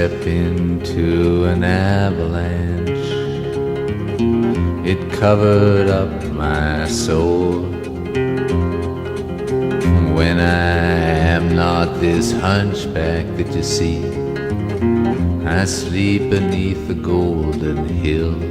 stepped into an avalanche. It covered up my soul. When I am not this hunchback that you see, I sleep beneath the golden hill.